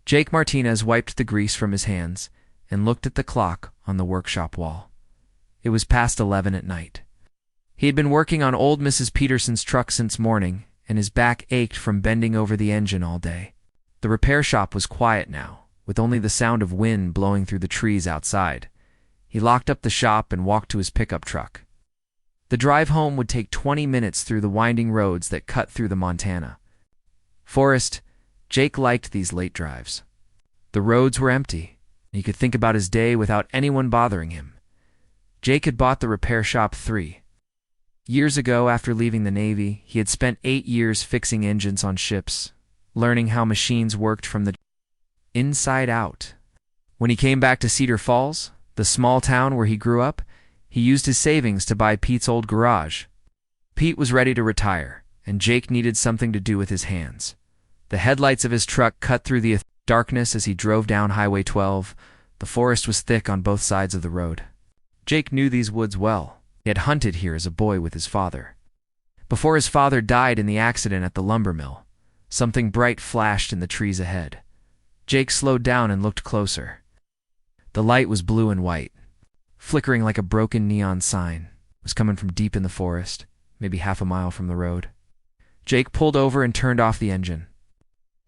Jake Martinez wiped the grease from his hands and looked at the clock on the workshop wall. It was past 11 at night. He had been working on old Mrs. Peterson's truck since morning, and his back ached from bending over the engine all day. The repair shop was quiet now, with only the sound of wind blowing through the trees outside. He locked up the shop and walked to his pickup truck. The drive home would take 20 minutes through the winding roads that cut through the Montana forest. Jake liked these late drives. The roads were empty, and he could think about his day without anyone bothering him. Jake had bought the repair shop 3 years ago after leaving the Navy. He had spent 8 years fixing engines on ships, learning how machines worked from the inside out. When he came back to Cedar Falls, the small town where he grew up, he used his savings to buy Pete's old garage. Pete was ready to retire, and Jake needed something to do with his hands. The headlights of his truck cut through the darkness as he drove down Highway 12. The forest was thick on both sides of the road. Jake knew these woods well. He had hunted here as a boy with his father. Before his father died in the accident at the lumber mill, something bright flashed in the trees ahead. Jake slowed down and looked closer. The light was blue and white, flickering like a broken neon sign. It was coming from deep in the forest, maybe half a mile from the road. Jake pulled over and turned off the engine.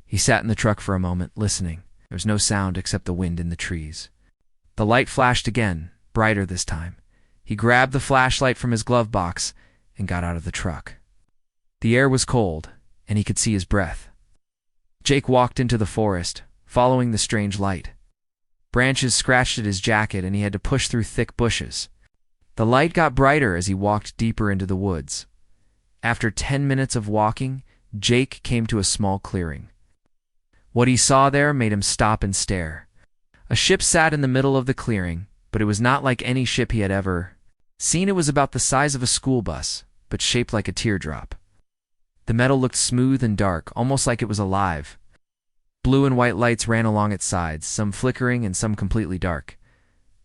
He sat in the truck for a moment, listening. There was no sound except the wind in the trees. The light flashed again, brighter this time. He grabbed the flashlight from his glove box and got out of the truck. The air was cold, and he could see his breath. Jake walked into the forest, following the strange light. Branches scratched at his jacket, and he had to push through thick bushes. The light got brighter as he walked deeper into the woods. After 10 minutes of walking, Jake came to a small clearing. What he saw there made him stop and stare. A ship sat in the middle of the clearing, but it was not like any ship he had ever seen. It was about the size of a school bus, but shaped like a teardrop. The metal looked smooth and dark, almost like it was alive. Blue and white lights ran along its sides, some flickering and some completely dark.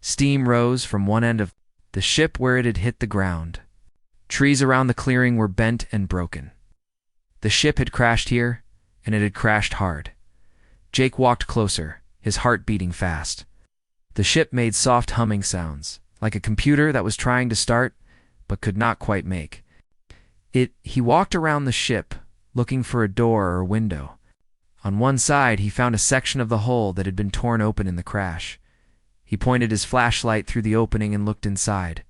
Steam rose from one end of the ship where it had hit the ground. Trees around the clearing were bent and broken. The ship had crashed here, and it had crashed hard. Jake walked closer, his heart beating fast. The ship made soft humming sounds, like a computer that was trying to start, but could not quite make it. He walked around the ship, looking for a door or window. On one side, he found a section of the hull that had been torn open in the crash. He pointed his flashlight through the opening and looked inside.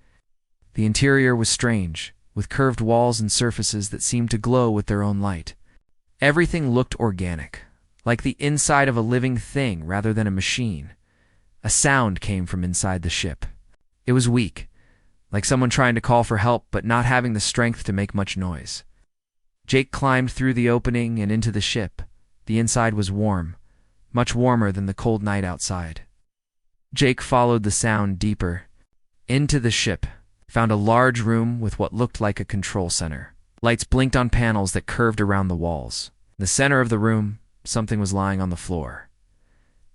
The interior was strange, with curved walls and surfaces that seemed to glow with their own light. Everything looked organic, like the inside of a living thing rather than a machine. A sound came from inside the ship. It was weak, like someone trying to call for help but not having the strength to make much noise. Jake climbed through the opening and into the ship. The inside was warm, much warmer than the cold night outside. Jake followed the sound deeper into the ship, found a large room with what looked like a control center. Lights blinked on panels that curved around the walls. In the center of the room, something was lying on the floor.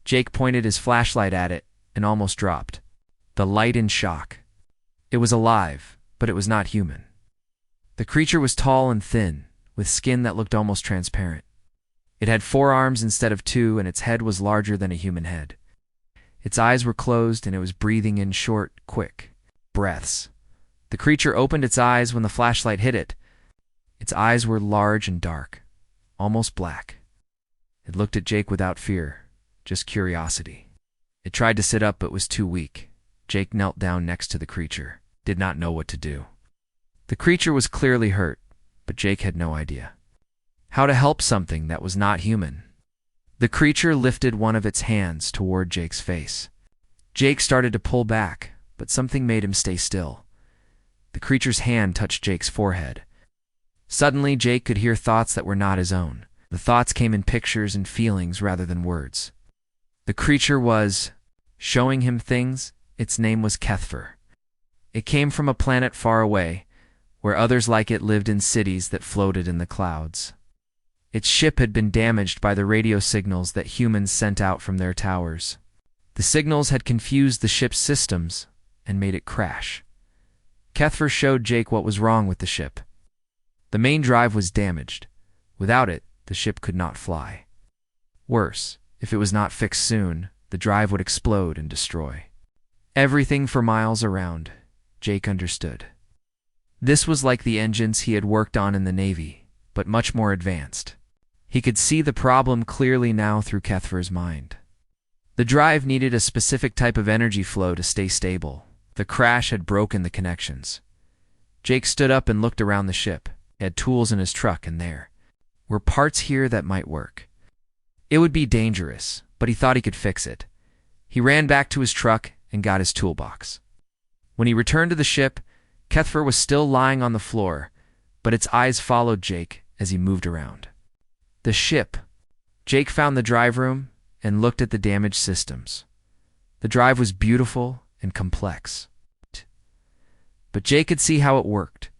Jake pointed his flashlight at it and almost dropped. The light in shock. It was alive, but it was not human. The creature was tall and thin, with skin that looked almost transparent. It had 4 arms instead of 2, and its head was larger than a human head. Its eyes were closed, and it was breathing in short, quick breaths. The creature opened its eyes when the flashlight hit it. Its eyes were large and dark, almost black. It looked at Jake without fear, just curiosity. It tried to sit up but was too weak. Jake knelt down next to the creature, did not know what to do. The creature was clearly hurt, but Jake had no idea how to help something that was not human. The creature lifted one of its hands toward Jake's face. Jake started to pull back, but something made him stay still. The creature's hand touched Jake's forehead. Suddenly, Jake could hear thoughts that were not his own. The thoughts came in pictures and feelings rather than words. The creature was showing him things. Its name was Kefir. It came from a planet far away, where others like it lived in cities that floated in the clouds. Its ship had been damaged by the radio signals that humans sent out from their towers. The signals had confused the ship's systems and made it crash. Kefir showed Jake what was wrong with the ship. The main drive was damaged. Without it, the ship could not fly. Worse, If it was not fixed soon, the drive would explode and destroy everything for miles around. Jake understood. This was like the engines he had worked on in the Navy, but much more advanced. He could see the problem clearly now through Kefir's mind. The drive needed a specific type of energy flow to stay stable. The crash had broken the connections. Jake stood up and looked around the ship. He had tools in his truck, and there were parts here that might work. It would be dangerous, but he thought he could fix it. He ran back to his truck and got his toolbox. When he returned to the ship, Kefir was still lying on the floor, but its eyes followed Jake as he moved around. The ship. Jake found the drive room and looked at the damaged systems. The drive was beautiful and complex, but Jake could see how it worked.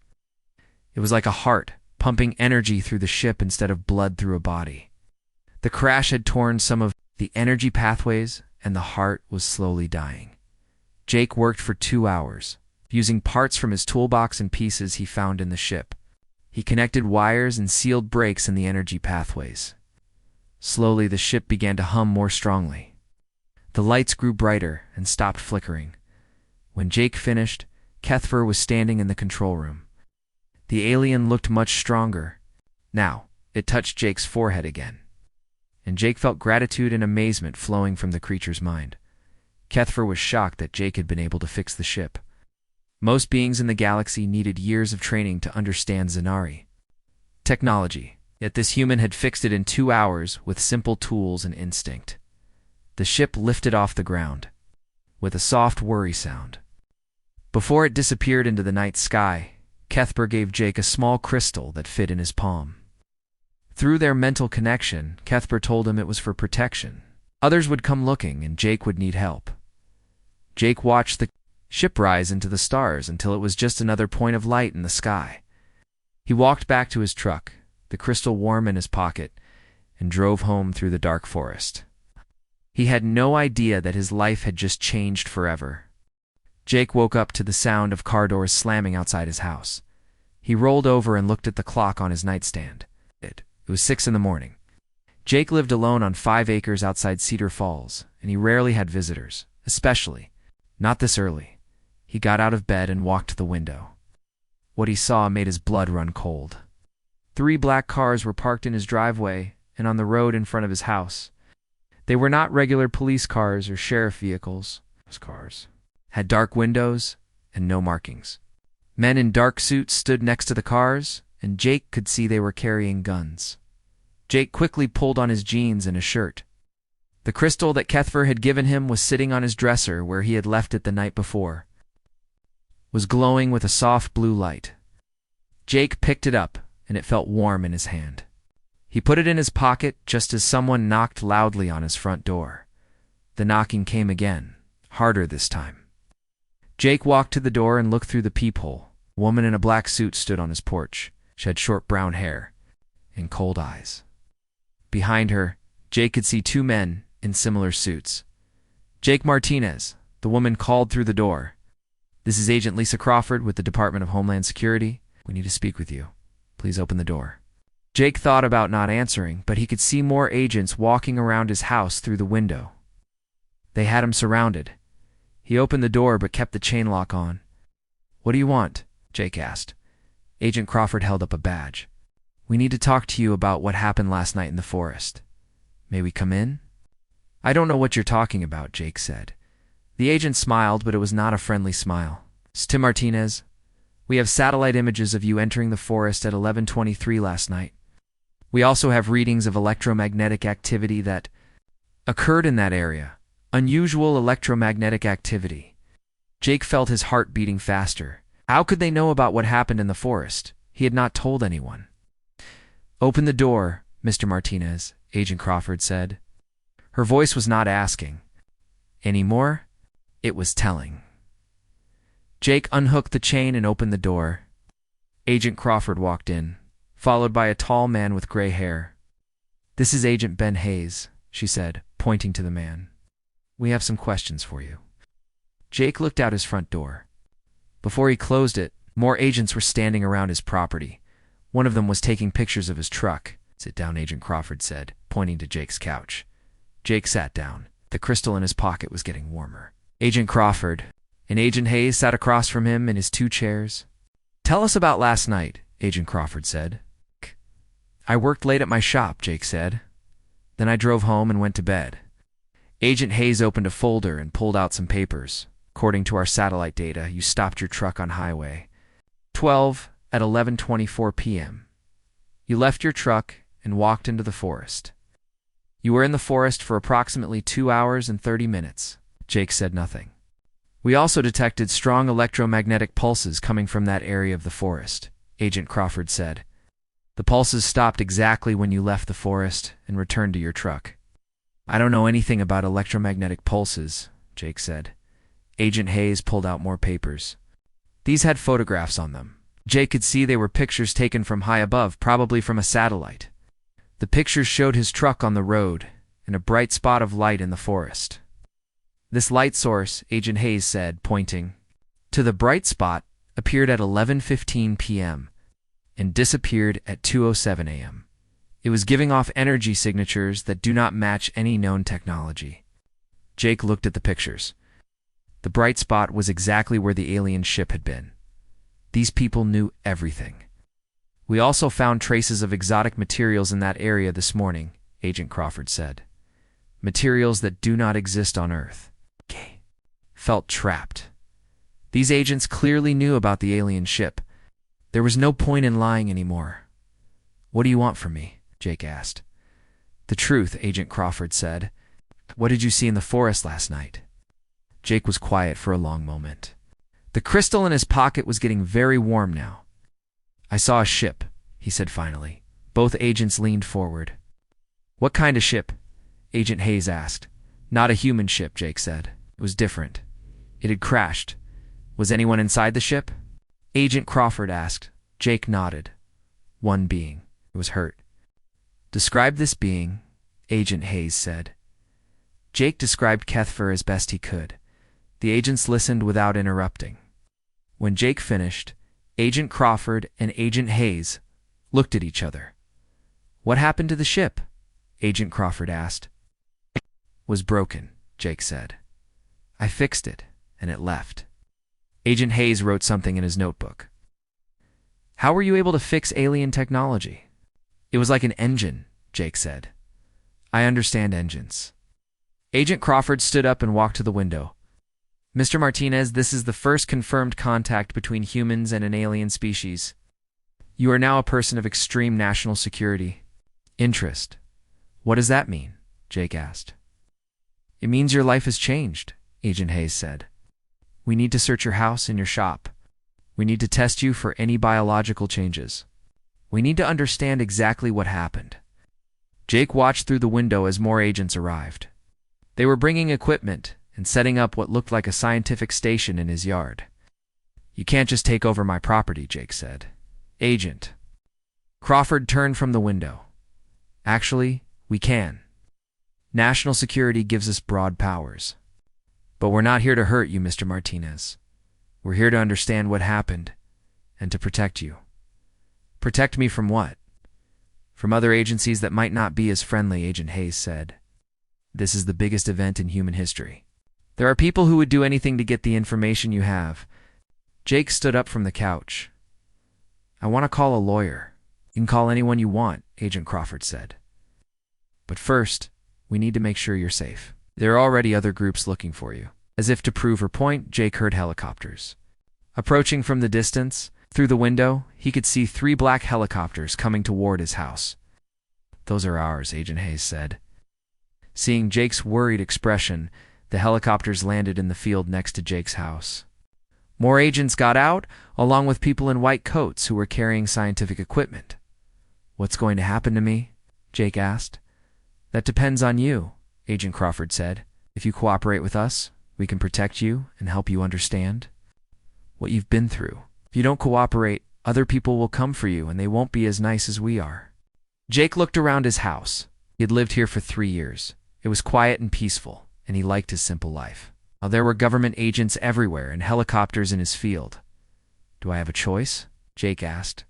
It was like a heart pumping energy through the ship instead of blood through a body. The crash had torn some of the energy pathways, and the heart was slowly dying. Jake worked for 2 hours, using parts from his toolbox and pieces he found in the ship. He connected wires and sealed breaks in the energy pathways. Slowly, the ship began to hum more strongly. The lights grew brighter and stopped flickering. When Jake finished, Kefir was standing in the control room. The alien looked much stronger. Now, it touched Jake's forehead again, and Jake felt gratitude and amazement flowing from the creature's mind. Kefir was shocked that Jake had been able to fix the ship. Most beings in the galaxy needed years of training to understand Zanari technology, yet this human had fixed it in 2 hours with simple tools and instinct. The ship lifted off the ground with a soft whirry sound. Before it disappeared into the night sky, Kefir gave Jake a small crystal that fit in his palm. Through their mental connection, Kefir told him it was for protection. Others would come looking, and Jake would need help. Jake watched the ship rise into the stars until it was just another point of light in the sky. He walked back to his truck, the crystal warm in his pocket, and drove home through the dark forest. He had no idea that his life had just changed forever. Jake woke up to the sound of car doors slamming outside his house. He rolled over and looked at the clock on his nightstand. It was 6 in the morning. Jake lived alone on 5 acres outside Cedar Falls, and he rarely had visitors, especially not this early. He got out of bed and walked to the window. What he saw made his blood run cold. 3 black cars were parked in his driveway and on the road in front of his house. They were not regular police cars or sheriff vehicles. Those cars had dark windows and no markings. Men in dark suits stood next to the cars, and Jake could see they were carrying guns. Jake quickly pulled on his jeans and a shirt. The crystal that Kefir had given him was sitting on his dresser where he had left it the night before. It was glowing with a soft blue light. Jake picked it up, and it felt warm in his hand. He put it in his pocket just as someone knocked loudly on his front door. The knocking came again, harder this time. Jake walked to the door and looked through the peephole. A woman in a black suit stood on his porch. She had short brown hair and cold eyes. Behind her, Jake could see 2 men in similar suits. "Jake Martinez," the woman called through the door. "This is Agent Lisa Crawford with the Department of Homeland Security. We need to speak with you. Please open the door." Jake thought about not answering, but he could see more agents walking around his house through the window. They had him surrounded. He opened the door but kept the chain lock on. "What do you want?" Jake asked. Agent Crawford held up a badge. "We need to talk to you about what happened last night in the forest. May we come in?" "I don't know what you're talking about," Jake said. The agent smiled, but it was not a friendly smile. "Tim Martinez, we have satellite images of you entering the forest at 11:23 last night. We also have readings of electromagnetic activity that occurred in that area. Unusual electromagnetic activity." Jake felt his heart beating faster. How could they know about what happened in the forest? He had not told anyone. "Open the door, Mr. Martinez," Agent Crawford said. Her voice was not asking anymore. It was telling. Jake unhooked the chain and opened the door. Agent Crawford walked in, followed by a tall man with gray hair. "This is Agent Ben Hayes," she said, pointing to the man. "We have some questions for you." Jake looked out his front door. Before he closed it, more agents were standing around his property. One of them was taking pictures of his truck. "Sit down," Agent Crawford said, pointing to Jake's couch. Jake sat down. The crystal in his pocket was getting warmer. Agent Crawford and Agent Hayes sat across from him in his 2 chairs. "Tell us about last night," Agent Crawford said. "I worked late at my shop," Jake said. "Then I drove home and went to bed." Agent Hayes opened a folder and pulled out some papers. "According to our satellite data, you stopped your truck on Highway 12 at 11:24 p.m. You left your truck and walked into the forest. You were in the forest for approximately 2 hours and 30 minutes. Jake said nothing. "We also detected strong electromagnetic pulses coming from that area of the forest," Agent Crawford said. "The pulses stopped exactly when you left the forest and returned to your truck." "I don't know anything about electromagnetic pulses," Jake said. Agent Hayes pulled out more papers. These had photographs on them. Jake could see they were pictures taken from high above, probably from a satellite. The pictures showed his truck on the road and a bright spot of light in the forest. "This light source," Agent Hayes said, pointing to the bright spot, appeared at 11:15 p.m. and disappeared at 2:07 a.m. It was giving off energy signatures that do not match any known technology. Jake looked at the pictures. The bright spot was exactly where the alien ship had been. These people knew everything. "We also found traces of exotic materials in that area this morning," Agent Crawford said. "Materials that do not exist on Earth." Jake felt trapped. These agents clearly knew about the alien ship. There was no point in lying anymore. "What do you want from me?" Jake asked. "The truth," Agent Crawford said. "What did you see in the forest last night?" Jake was quiet for a long moment. The crystal in his pocket was getting very warm now. "I saw a ship," he said finally. Both agents leaned forward. "What kind of ship?" Agent Hayes asked. "Not a human ship," Jake said. "It was different. It had crashed. Was anyone inside the ship?" Agent Crawford asked. Jake nodded. "One being. It was hurt." "Describe this being," Agent Hayes said. Jake described Kefir as best he could. The agents listened without interrupting. When Jake finished, Agent Crawford and Agent Hayes looked at each other. "What happened to the ship?" Agent Crawford asked. "It was broken," Jake said. "I fixed it, and it left." Agent Hayes wrote something in his notebook. "How were you able to fix alien technology?" "It was like an engine," Jake said. "I understand engines." Agent Crawford stood up and walked to the window. "Mr. Martinez, this is the first confirmed contact between humans and an alien species. You are now a person of extreme national security interest." "What does that mean?" Jake asked. "It means your life has changed," Agent Hayes said. "We need to search your house and your shop. We need to test you for any biological changes. We need to understand exactly what happened." Jake watched through the window as more agents arrived. They were bringing equipment and setting up what looked like a scientific station in his yard. "You can't just take over my property," Jake said. "Agent." Crawford turned from the window. "Actually, we can. National security gives us broad powers. But we're not here to hurt you, Mr. Martinez. We're here to understand what happened and to protect you." "Protect me from what?" "From other agencies that might not be as friendly," Agent Hayes said. "This is the biggest event in human history. There are people who would do anything to get the information you have." Jake stood up from the couch. "I want to call a lawyer." "You can call anyone you want," Agent Crawford said. "But first, we need to make sure you're safe. There are already other groups looking for you." As if to prove her point, Jake heard helicopters. Approaching from the distance, through the window, he could see 3 black helicopters coming toward his house. "Those are ours," Agent Hayes said. Seeing Jake's worried expression, the helicopters landed in the field next to Jake's house. More agents got out, along with people in white coats who were carrying scientific equipment. "What's going to happen to me?" Jake asked. "That depends on you," Agent Crawford said. "If you cooperate with us, we can protect you and help you understand what you've been through. If you don't cooperate, other people will come for you and they won't be as nice as we are." Jake looked around his house. He had lived here for 3 years. It was quiet and peaceful, and he liked his simple life. Now, there were government agents everywhere and helicopters in his field. "Do I have a choice?" Jake asked.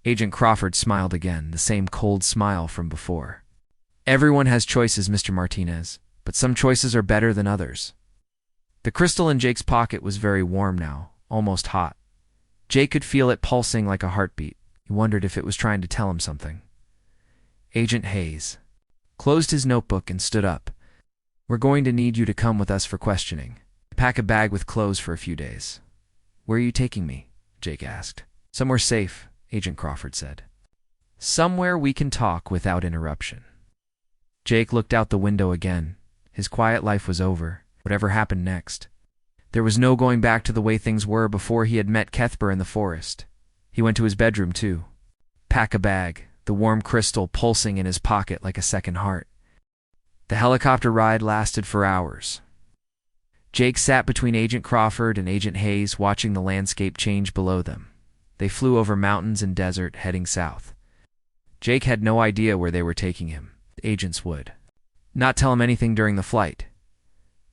Agent Crawford smiled again, the same cold smile from before. Everyone has choices, Mr. Martinez, but some choices are better than others. The crystal in Jake's pocket was very warm now, almost hot. Jake could feel it pulsing like a heartbeat. He wondered if it was trying to tell him something. Agent Hayes closed his notebook and stood up. We're going to need you to come with us for questioning. Pack a bag with clothes for a few days. Where are you taking me? Jake asked. Somewhere safe, Agent Crawford said. Somewhere we can talk without interruption. Jake looked out the window again. His quiet life was over. Whatever happened next. There was no going back to the way things were before he had met Kefir in the forest. He went to his bedroom, too. Pack a bag, the warm crystal pulsing in his pocket like a second heart. The helicopter ride lasted for hours. Jake sat between Agent Crawford and Agent Hayes, watching the landscape change below them. They flew over mountains and desert, heading south. Jake had no idea where they were taking him. The agents would not tell him anything during the flight.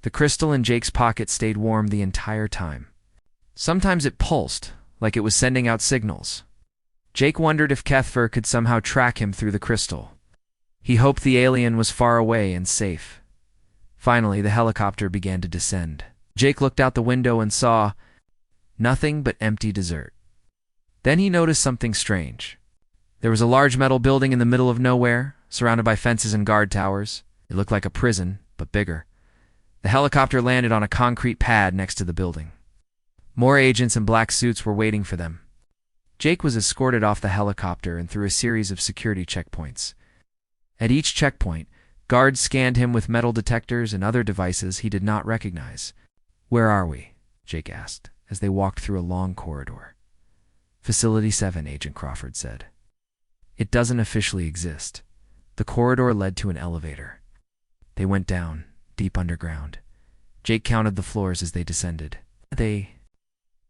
The crystal in Jake's pocket stayed warm the entire time. Sometimes it pulsed, like it was sending out signals. Jake wondered if Kefir could somehow track him through the crystal. He hoped the alien was far away and safe. Finally, the helicopter began to descend. Jake looked out the window and saw nothing but empty desert. Then he noticed something strange. There was a large metal building in the middle of nowhere, surrounded by fences and guard towers. It looked like a prison, but bigger. The helicopter landed on a concrete pad next to the building. More agents in black suits were waiting for them. Jake was escorted off the helicopter and through a series of security checkpoints. At each checkpoint, guards scanned him with metal detectors and other devices he did not recognize. Where are we? Jake asked, as they walked through a long corridor. Facility 7, Agent Crawford said. It doesn't officially exist. The corridor led to an elevator. They went down, deep underground. Jake counted the floors as they descended. They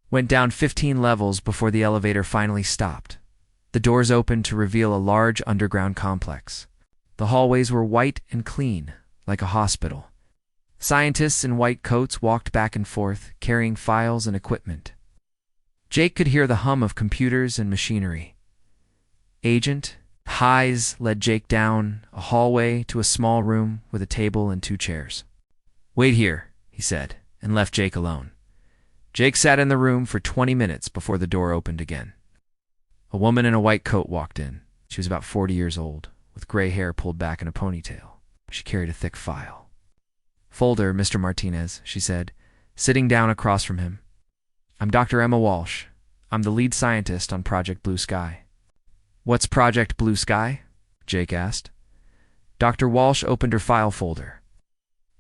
went down 15 levels before the elevator finally stopped. The doors opened to reveal a large underground complex. The hallways were white and clean, like a hospital. Scientists in white coats walked back and forth, carrying files and equipment. Jake could hear the hum of computers and machinery. Agent Hayes led Jake down a hallway to a small room with a table and 2 chairs. Wait here, he said, and left Jake alone. Jake sat in the room for 20 minutes before the door opened again. A woman in a white coat walked in. She was about 40 years old, with gray hair pulled back in a ponytail. She carried a thick file. Folder, Mr. Martinez, she said, sitting down across from him. I'm Dr. Emma Walsh. I'm the lead scientist on Project Blue Sky. What's Project Blue Sky? Jake asked. Dr. Walsh opened her file folder.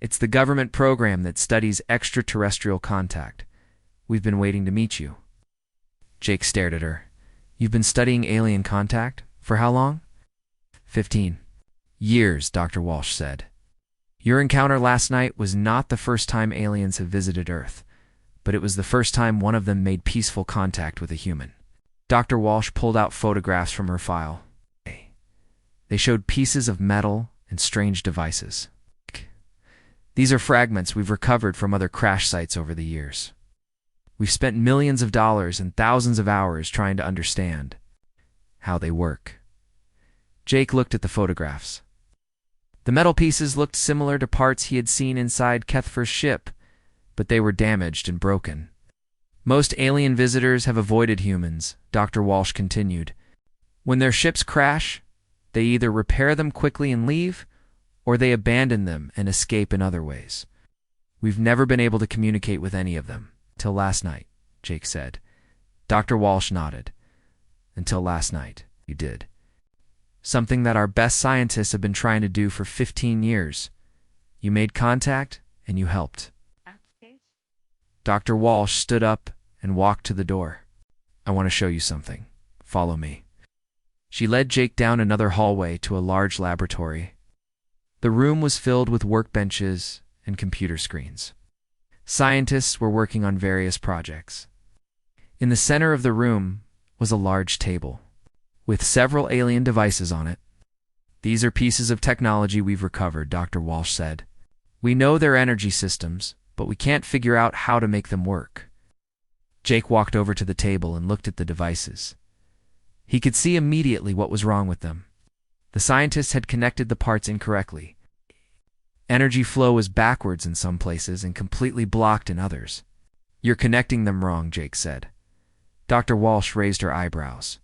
It's the government program that studies extraterrestrial contact. We've been waiting to meet you. Jake stared at her. You've been studying alien contact? For how long? 15 years, Dr. Walsh said. Your encounter last night was not the first time aliens have visited Earth, but it was the first time one of them made peaceful contact with a human. Dr. Walsh pulled out photographs from her file. They showed pieces of metal and strange devices. These are fragments we've recovered from other crash sites over the years. We've spent millions of dollars and thousands of hours trying to understand how they work. Jake looked at the photographs. The metal pieces looked similar to parts he had seen inside Kefir's ship, but they were damaged and broken. Most alien visitors have avoided humans, Dr. Walsh continued. When their ships crash, they either repair them quickly and leave, or they abandon them and escape in other ways. We've never been able to communicate with any of them. Till last night, Jake said. Dr. Walsh nodded. Until last night, you did. Something that our best scientists have been trying to do for 15 years. You made contact, and you helped. Dr. Walsh stood up and walked to the door. I want to show you something. Follow me. She led Jake down another hallway to a large laboratory. The room was filled with workbenches and computer screens. Scientists were working on various projects. In the center of the room was a large table, with several alien devices on it. These are pieces of technology we've recovered, Dr. Walsh said. We know their energy systems, but we can't figure out how to make them work. Jake walked over to the table and looked at the devices. He could see immediately what was wrong with them. The scientists had connected the parts incorrectly. Energy flow was backwards in some places and completely blocked in others. "You're connecting them wrong," Jake said. Dr. Walsh raised her eyebrows.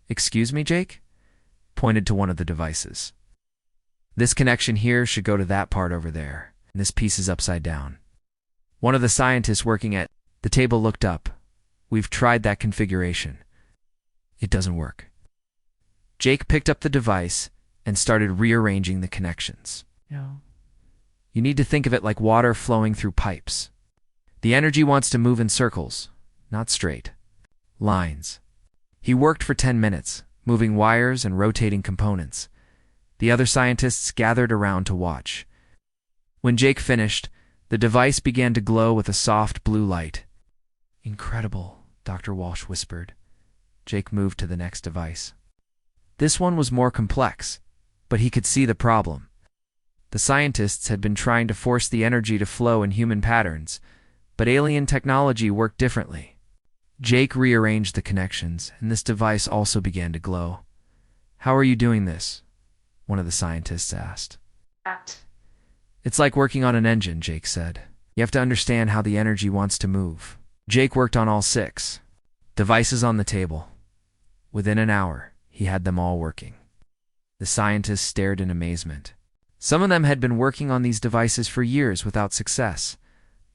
"Excuse me, Jake?" Pointed to one of the devices. "This connection here should go to that part over there, and this piece is upside down." One of the scientists working at the table looked up. "We've tried that configuration. It doesn't work." Jake picked up the device and started rearranging the connections. No. You need to think of it like water flowing through pipes. The energy wants to move in circles, not straight lines. He worked for 10 minutes, moving wires and rotating components. The other scientists gathered around to watch. When Jake finished, the device began to glow with a soft blue light. "Incredible," Dr. Walsh whispered. Jake moved to the next device. This one was more complex, but he could see the problem. The scientists had been trying to force the energy to flow in human patterns, but alien technology worked differently. Jake rearranged the connections, and this device also began to glow. "How are you doing this?" one of the scientists asked. "It's like working on an engine," Jake said. "You have to understand how the energy wants to move." Jake worked on all 6 devices on the table. Within an hour, he had them all working. The scientists stared in amazement. Some of them had been working on these devices for years without success.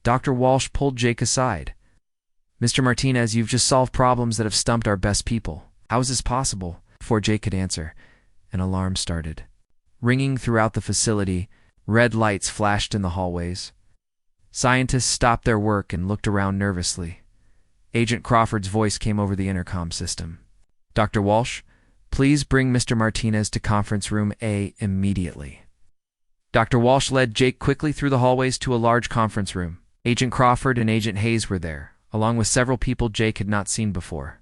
Dr. Walsh pulled Jake aside. "Mr. Martinez, you've just solved problems that have stumped our best people. How is this possible?" Before Jake could answer, an alarm started. Ringing throughout the facility, red lights flashed in the hallways. Scientists stopped their work and looked around nervously. Agent Crawford's voice came over the intercom system. "Dr. Walsh, please bring Mr. Martinez to conference room A immediately." Dr. Walsh led Jake quickly through the hallways to a large conference room. Agent Crawford and Agent Hayes were there, along with several people Jake had not seen before.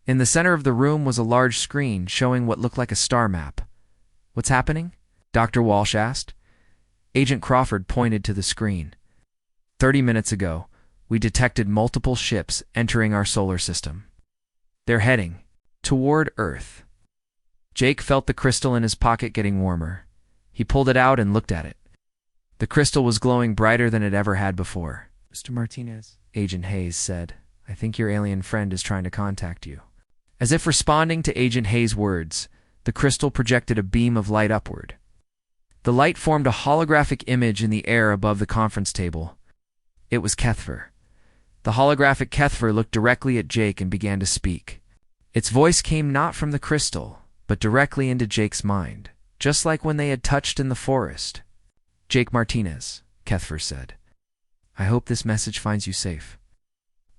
In the center of the room was a large screen showing what looked like a star map. "What's happening?" Dr. Walsh asked. Agent Crawford pointed to the screen. 30 minutes ago, we detected multiple ships entering our solar system. They're heading toward Earth. Jake felt the crystal in his pocket getting warmer. He pulled it out and looked at it. The crystal was glowing brighter than it ever had before. "Mr. Martinez," Agent Hayes said, "I think your alien friend is trying to contact you." As if responding to Agent Hayes' words, the crystal projected a beam of light upward. The light formed a holographic image in the air above the conference table. It was Kefir. The holographic Kefir looked directly at Jake and began to speak. Its voice came not from the crystal, but directly into Jake's mind, just like when they had touched in the forest. "Jake Martinez," Kefir said, "I hope this message finds you safe.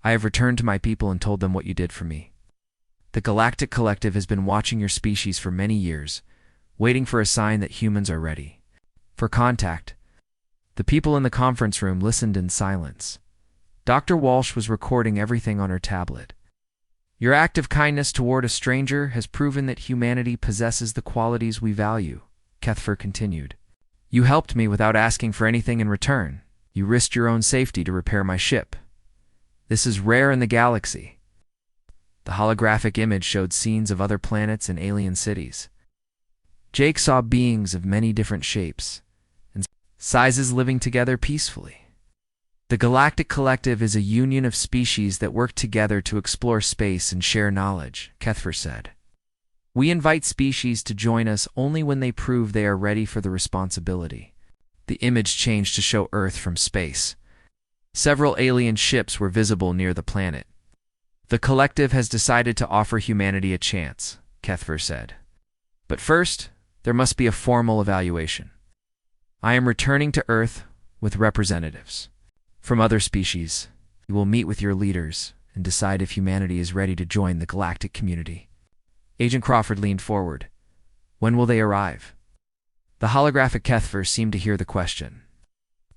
I have returned to my people and told them what you did for me. The Galactic Collective has been watching your species for many years, waiting for a sign that humans are ready for contact." The people in the conference room listened in silence. Dr. Walsh was recording everything on her tablet. "Your act of kindness toward a stranger has proven that humanity possesses the qualities we value," Kefir continued. "You helped me without asking for anything in return. You risked your own safety to repair my ship. This is rare in the galaxy." The holographic image showed scenes of other planets and alien cities. Jake saw beings of many different shapes and sizes living together peacefully. The Galactic Collective is a union of species that work together to explore space and share knowledge, Kefir said. "We invite species to join us only when they prove they are ready for the responsibility." The image changed to show Earth from space. Several alien ships were visible near the planet. "The collective has decided to offer humanity a chance," Kefir said. "But first, there must be a formal evaluation. I am returning to Earth with representatives from other species. You will meet with your leaders and decide if humanity is ready to join the galactic community." Agent Crawford leaned forward. "When will they arrive?" The holographic Kefir seemed to hear the question.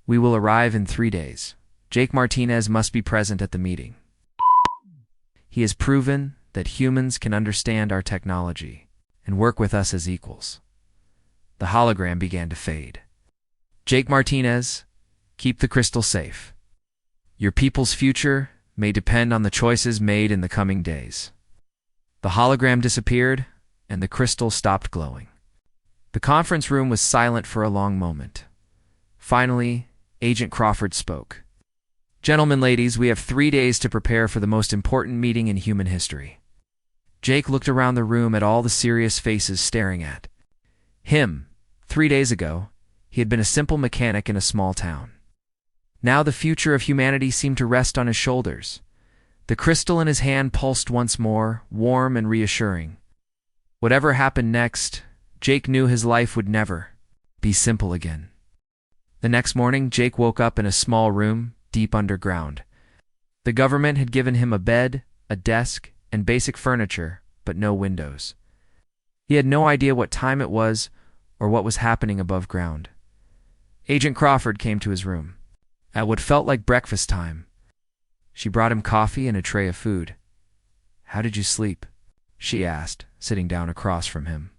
"We will arrive in 3 days. Jake Martinez must be present at the meeting. He has proven that humans can understand our technology and work with us as equals." The hologram began to fade. "Jake Martinez, keep the crystal safe. Your people's future may depend on the choices made in the coming days." The hologram disappeared, and the crystal stopped glowing. The conference room was silent for a long moment. Finally, Agent Crawford spoke. "Gentlemen, ladies, we have 3 days to prepare for the most important meeting in human history." Jake looked around the room at all the serious faces staring at him. 3 days ago, he had been a simple mechanic in a small town. Now the future of humanity seemed to rest on his shoulders. The crystal in his hand pulsed once more, warm and reassuring. Whatever happened next, Jake knew his life would never be simple again. The next morning, Jake woke up in a small room, deep underground. The government had given him a bed, a desk, and basic furniture, but no windows. He had no idea what time it was or what was happening above ground. Agent Crawford came to his room at what felt like breakfast time. She brought him coffee and a tray of food. "How did you sleep?" she asked, sitting down across from him.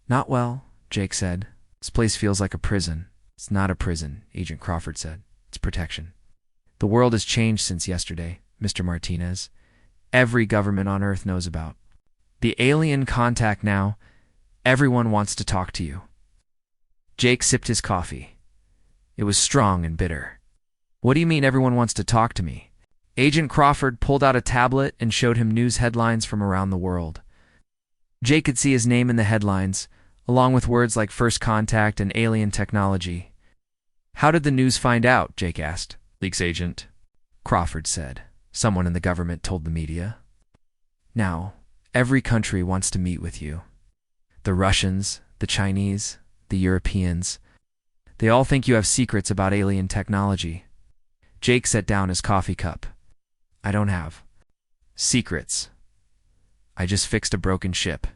"Not well," Jake said. "This place feels like a prison." "It's not a prison," Agent Crawford said. "It's protection. The world has changed since yesterday, Mr. Martinez. Every government on Earth knows about the alien contact now. Everyone wants to talk to you." Jake sipped his coffee. It was strong and bitter. "What do you mean everyone wants to talk to me?" Agent Crawford pulled out a tablet and showed him news headlines from around the world. Jake could see his name in the headlines, along with words like first contact and alien technology. "How did the news find out?" Jake asked. "Leaks agent," Crawford said. "Someone in the government told the media. Now, every country wants to meet with you. The Russians, the Chinese, the Europeans. They all think you have secrets about alien technology." Jake set down his coffee cup. "I don't have secrets. I just fixed a broken ship."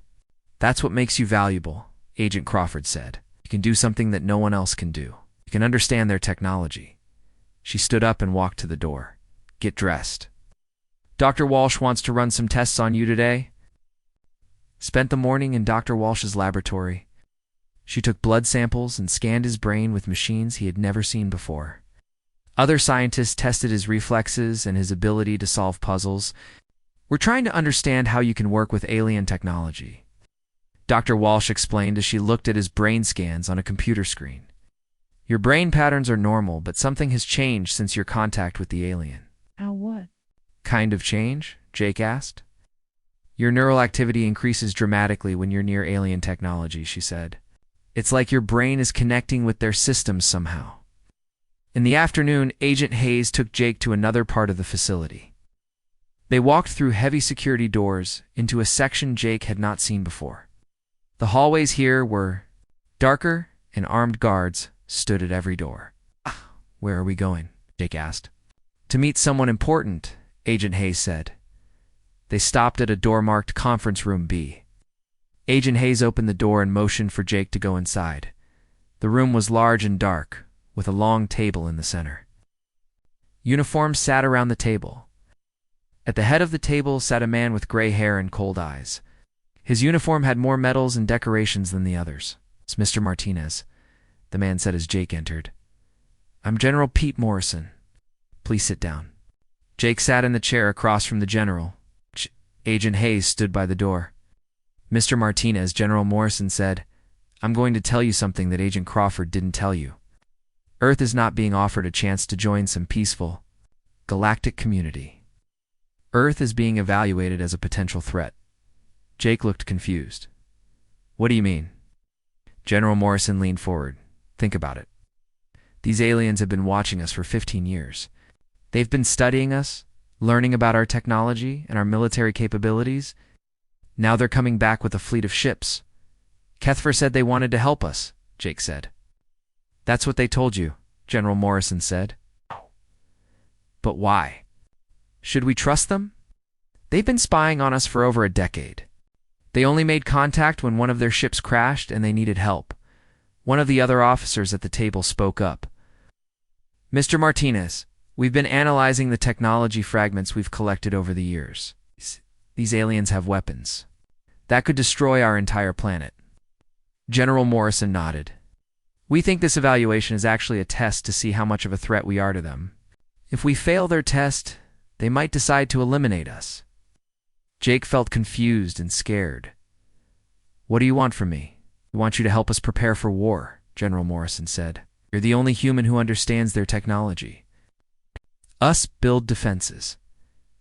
"That's what makes you valuable," Agent Crawford said. "You can do something that no one else can do. You can understand their technology." She stood up and walked to the door. "Get dressed. Dr. Walsh wants to run some tests on you today." Spent the morning in Dr. Walsh's laboratory. She took blood samples and scanned his brain with machines he had never seen before. Other scientists tested his reflexes and his ability to solve puzzles. "We're trying to understand how you can work with alien technology," Dr. Walsh explained as she looked at his brain scans on a computer screen. "Your brain patterns are normal, but something has changed since your contact with the alien." "How what?" "Kind of change?" Jake asked. "Your neural activity increases dramatically when you're near alien technology," she said. "It's like your brain is connecting with their systems somehow." In the afternoon, Agent Hayes took Jake to another part of the facility. They walked through heavy security doors into a section Jake had not seen before. The hallways here were darker, and armed guards stood at every door. "Where are we going?" Jake asked. "To meet someone important," Agent Hayes said. They stopped at a door marked Conference Room B. Agent Hayes opened the door and motioned for Jake to go inside. The room was large and dark, with a long table in the center. Uniforms sat around the table. At the head of the table sat a man with gray hair and cold eyes. His uniform had more medals and decorations than the others. "It's Mr. Martinez," the man said as Jake entered. "I'm General Pete Morrison. Please sit down." Jake sat in the chair across from the general. Agent Hayes stood by the door. "Mr. Martinez," General Morrison said, "I'm going to tell you something that Agent Crawford didn't tell you. Earth is not being offered a chance to join some peaceful, galactic community. Earth is being evaluated as a potential threat." Jake looked confused. "What do you mean?" General Morrison leaned forward. "Think about it. These aliens have been watching us for 15 years. They've been studying us, learning about our technology and our military capabilities. Now they're coming back with a fleet of ships. Kefir said they wanted to help us," Jake said. "That's what they told you," General Morrison said. "But why? Should we trust them? They've been spying on us for over a decade. They only made contact when one of their ships crashed and they needed help." One of the other officers at the table spoke up. "Mr. Martinez, we've been analyzing the technology fragments we've collected over the years. These aliens have weapons that could destroy our entire planet." General Morrison nodded. "We think this evaluation is actually a test to see how much of a threat we are to them. If we fail their test, they might decide to eliminate us." Jake felt confused and scared. "What do you want from me?" "We want you to help us prepare for war," General Morrison said. "You're the only human who understands their technology. Us build defenses.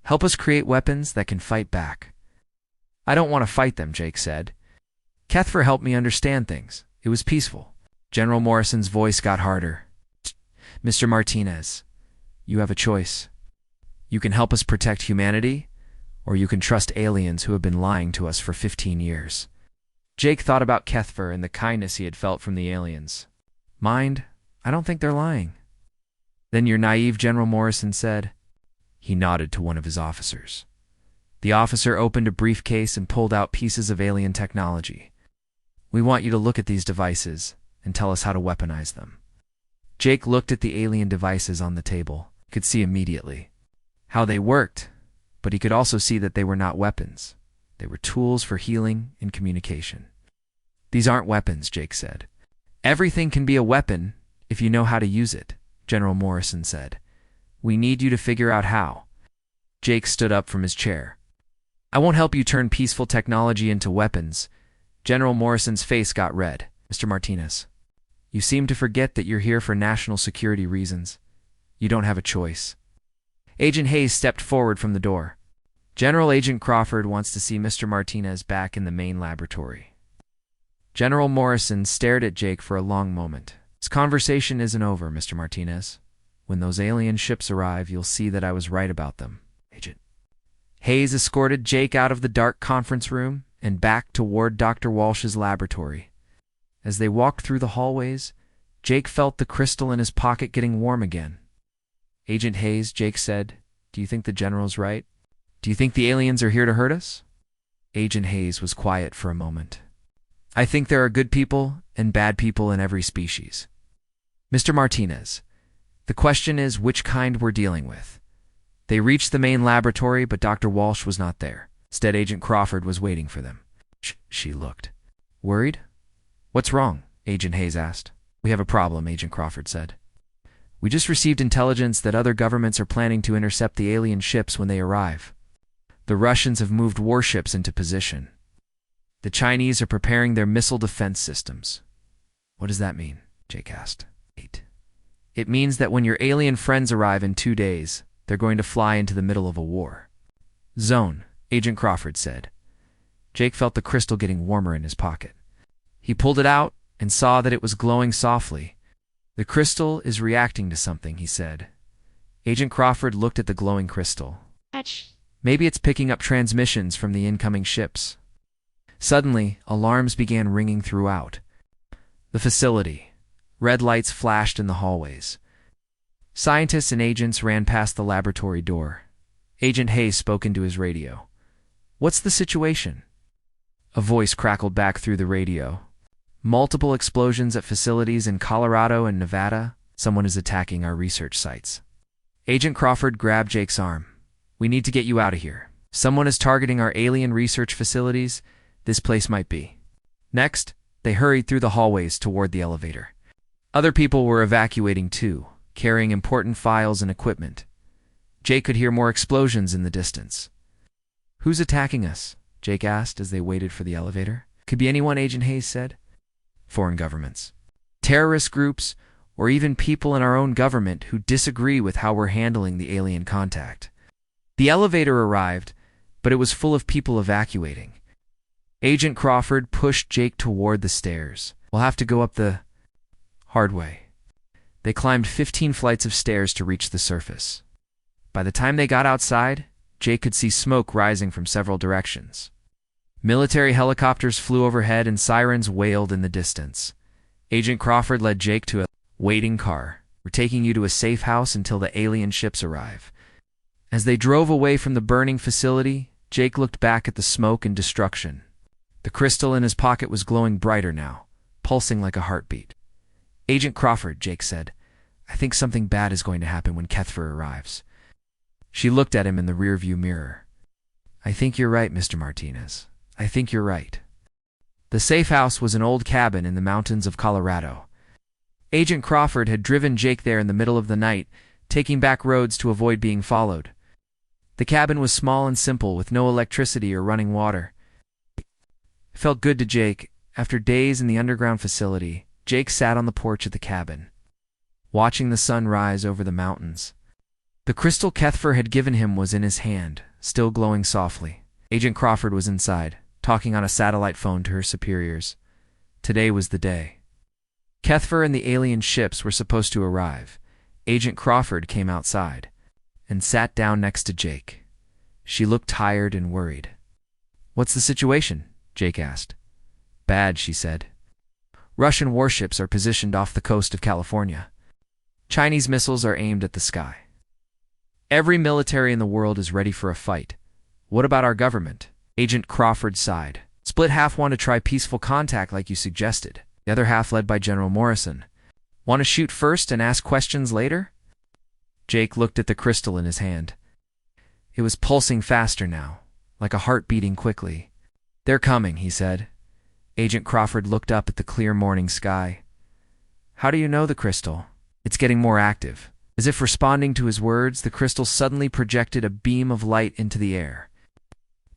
Help us create weapons that can fight back." "I don't want to fight them," Jake said. "Kefir helped me understand things. It was peaceful." General Morrison's voice got harder. "Mr. Martinez, you have a choice. You can help us protect humanity, or you can trust aliens who have been lying to us for 15 years. Jake thought about Kefir and the kindness he had felt from the aliens. "Mind, I don't think they're lying." "Then you're naive," General Morrison said. He nodded to one of his officers. The officer opened a briefcase and pulled out pieces of alien technology. "We want you to look at these devices and tell us how to weaponize them." Jake looked at the alien devices on the table. He could see immediately how they worked, but he could also see that they were not weapons. They were tools for healing and communication. "These aren't weapons," Jake said. "Everything can be a weapon if you know how to use it," General Morrison said. "We need you to figure out how." Jake stood up from his chair. "I won't help you turn peaceful technology into weapons." General Morrison's face got red. "Mr. Martinez, you seem to forget that you're here for national security reasons. You don't have a choice." Agent Hayes stepped forward from the door. "General Agent Crawford wants to see Mr. Martinez back in the main laboratory." General Morrison stared at Jake for a long moment. "This conversation isn't over, Mr. Martinez. When those alien ships arrive, you'll see that I was right about them, Agent." Hayes escorted Jake out of the dark conference room and back toward Dr. Walsh's laboratory. As they walked through the hallways, Jake felt the crystal in his pocket getting warm again. "Agent Hayes," Jake said, "do you think the General's right? Do you think the aliens are here to hurt us?" Agent Hayes was quiet for a moment. "I think there are good people and bad people in every species. Mr. Martinez, the question is which kind we're dealing with." They reached the main laboratory, but Dr. Walsh was not there. Instead, Agent Crawford was waiting for them. She looked worried. "What's wrong?" Agent Hayes asked. "We have a problem," Agent Crawford said. "We just received intelligence that other governments are planning to intercept the alien ships when they arrive. The Russians have moved warships into position. The Chinese are preparing their missile defense systems." "What does that mean?" Jake asked. "It means that when your alien friends arrive in 2 days, they're going to fly into the middle of a war zone," Agent Crawford said. Jake felt the crystal getting warmer in his pocket. He pulled it out and saw that it was glowing softly. "The crystal is reacting to something," he said. Agent Crawford looked at the glowing crystal. "Maybe it's picking up transmissions from the incoming ships." Suddenly, alarms began ringing throughout the facility. Red lights flashed in the hallways. Scientists and agents ran past the laboratory door. Agent Hayes spoke into his radio. "What's the situation?" A voice crackled back through the radio. "Multiple explosions at facilities in Colorado and Nevada. Someone is attacking our research sites." Agent Crawford grabbed Jake's arm. "We need to get you out of here. Someone is targeting our alien research facilities. This place might be." Next, they hurried through the hallways toward the elevator. Other people were evacuating too, carrying important files and equipment. Jake could hear more explosions in the distance. "Who's attacking us?" Jake asked as they waited for the elevator. "Could be anyone," Agent Hayes said. "Foreign governments, terrorist groups, or even people in our own government who disagree with how we're handling the alien contact." The elevator arrived, but it was full of people evacuating. Agent Crawford pushed Jake toward the stairs. "We'll have to go up the hard way." They climbed 15 flights of stairs to reach the surface. By the time they got outside, Jake could see smoke rising from several directions. Military helicopters flew overhead and sirens wailed in the distance. Agent Crawford led Jake to a waiting car. "We're taking you to a safe house until the alien ships arrive." As they drove away from the burning facility, Jake looked back at the smoke and destruction. The crystal in his pocket was glowing brighter now, pulsing like a heartbeat. "Agent Crawford," Jake said, "I think something bad is going to happen when Kefir arrives." She looked at him in the rearview mirror. "I think you're right, Mr. Martinez. I think you're right." The safe house was an old cabin in the mountains of Colorado. Agent Crawford had driven Jake there in the middle of the night, taking back roads to avoid being followed. The cabin was small and simple, with no electricity or running water. It felt good to Jake, After days in the underground facility, Jake sat on the porch of the cabin, watching the sun rise over the mountains. The crystal Kefir had given him was in his hand, still glowing softly. Agent Crawford was inside, talking on a satellite phone to her superiors. Today was the day. Kefir and the alien ships were supposed to arrive. Agent Crawford came outside and sat down next to Jake. She looked tired and worried. "What's the situation?" Jake asked. "Bad," she said. "Russian warships are positioned off the coast of California. Chinese missiles are aimed at the sky. Every military in the world is ready for a fight. What about our government?" Agent Crawford sighed. "Split half want to try peaceful contact like you suggested. The other half led by General Morrison. Want to shoot first and ask questions later?" Jake looked at the crystal in his hand. It was pulsing faster now, like a heart beating quickly. "They're coming," he said. Agent Crawford looked up at the clear morning sky. "How do you know the crystal?" "It's getting more active." As if responding to his words, the crystal suddenly projected a beam of light into the air.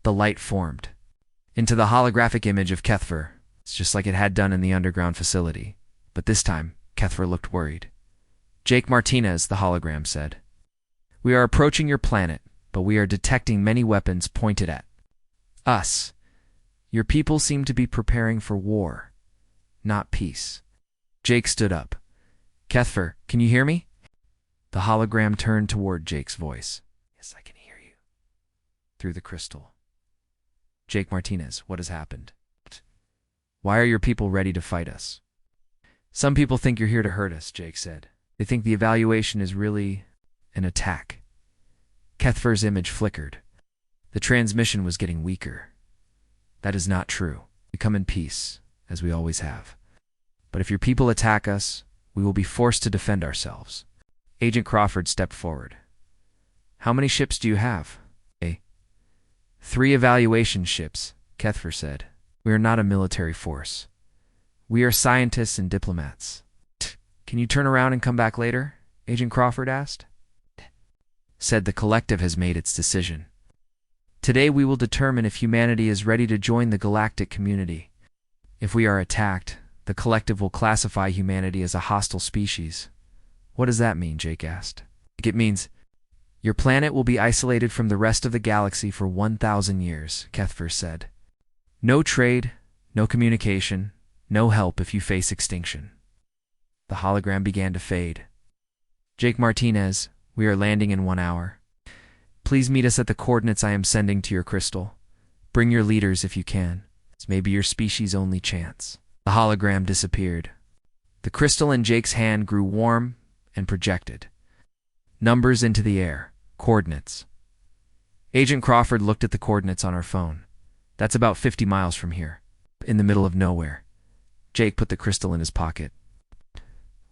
The light formed into the holographic image of Kefir. It's just like it had done in the underground facility. But this time, Kefir looked worried. "Jake Martinez," the hologram said. "We are approaching your planet, but we are detecting many weapons pointed at us. Your people seem to be preparing for war, not peace." Jake stood up. "Kefir, can you hear me?" The hologram turned toward Jake's voice. "Yes, I can hear you." Through the crystal. "Jake Martinez, what has happened? Why are your people ready to fight us?" "Some people think you're here to hurt us," Jake said. "They think the evaluation is really an attack." Kefir's image flickered. The transmission was getting weaker. "That is not true. We come in peace, as we always have. But if your people attack us, we will be forced to defend ourselves." Agent Crawford stepped forward. "How many ships do you have?" 3 evaluation ships," Kefir said. "We are not a military force. We are scientists and diplomats." "Can you turn around and come back later?" Agent Crawford asked. Said the collective has made its decision. Today we will determine if humanity is ready to join the galactic community. If we are attacked, the collective will classify humanity as a hostile species. "What does that mean?" Jake asked. "It means your planet will be isolated from the rest of the galaxy for 1,000 years, Kefir said. "No trade, no communication, no help if you face extinction." The hologram began to fade. "Jake Martinez, we are landing in 1 hour. Please meet us at the coordinates I am sending to your crystal. Bring your leaders if you can. It's maybe your species' only chance." The hologram disappeared. The crystal in Jake's hand grew warm and projected numbers into the air. Coordinates. Agent Crawford looked at the coordinates on her phone. "That's about 50 miles from here, in the middle of nowhere." Jake put the crystal in his pocket.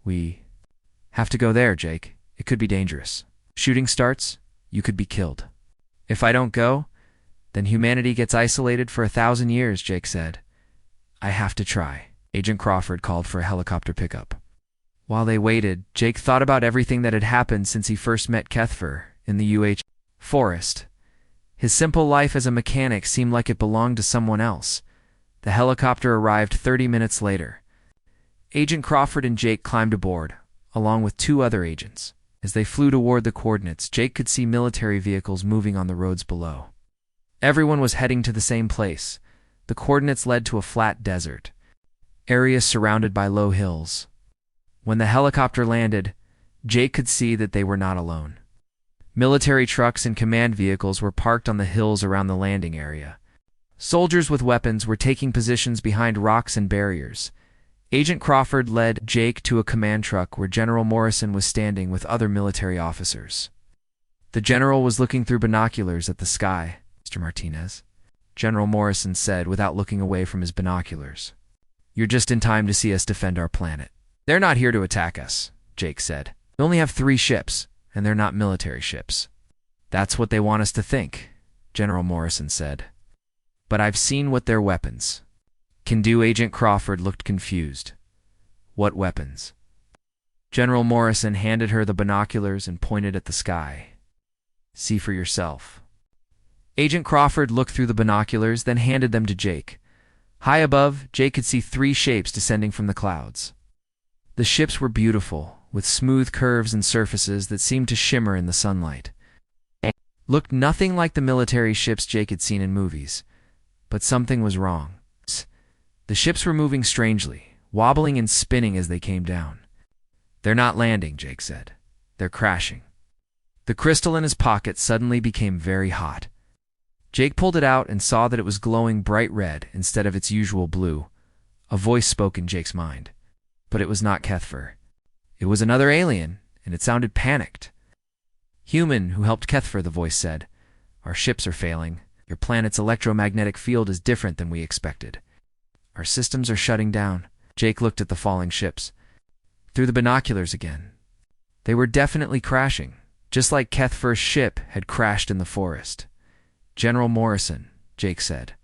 "We have to go there, Jake. It could be dangerous. Shooting starts, you could be killed." "If I don't go, then humanity gets isolated for 1,000 years, Jake said. "I have to try." Agent Crawford called for a helicopter pickup. While they waited, Jake thought about everything that had happened since he first met Kefir in the forest. His simple life as a mechanic seemed like it belonged to someone else. The helicopter arrived 30 minutes later. Agent Crawford and Jake climbed aboard, along with 2 other agents. As they flew toward the coordinates, Jake could see military vehicles moving on the roads below. Everyone was heading to the same place. The coordinates led to a flat desert, areas surrounded by low hills. When the helicopter landed, Jake could see that they were not alone. Military trucks and command vehicles were parked on the hills around the landing area. Soldiers with weapons were taking positions behind rocks and barriers. Agent Crawford led Jake to a command truck where General Morrison was standing with other military officers. The general was looking through binoculars at the sky. "Mr. Martinez," General Morrison said without looking away from his binoculars. "You're just in time to see us defend our planet." "They're not here to attack us," Jake said. "We only have 3 ships, and they're not military ships." "That's what they want us to think," General Morrison said. "But I've seen what their weapons can do." Agent Crawford looked confused. "What weapons?" General Morrison handed her the binoculars and pointed at the sky. "See for yourself." Agent Crawford looked through the binoculars, then handed them to Jake. High above, Jake could see three shapes descending from the clouds. The ships were beautiful, with smooth curves and surfaces that seemed to shimmer in the sunlight. Looked nothing like the military ships Jake had seen in movies, but something was wrong. The ships were moving strangely, wobbling and spinning as they came down. "They're not landing," Jake said. "They're crashing." The crystal in his pocket suddenly became very hot. Jake pulled it out and saw that it was glowing bright red instead of its usual blue. A voice spoke in Jake's mind. But it was not Kefir. It was another alien, and it sounded panicked. "Human who helped Kefir," the voice said. "Our ships are failing. Your planet's electromagnetic field is different than we expected. Our systems are shutting down." Jake looked at the falling ships. Through the binoculars again. They were definitely crashing, just like Kefir's ship had crashed in the forest. "General Morrison," Jake said.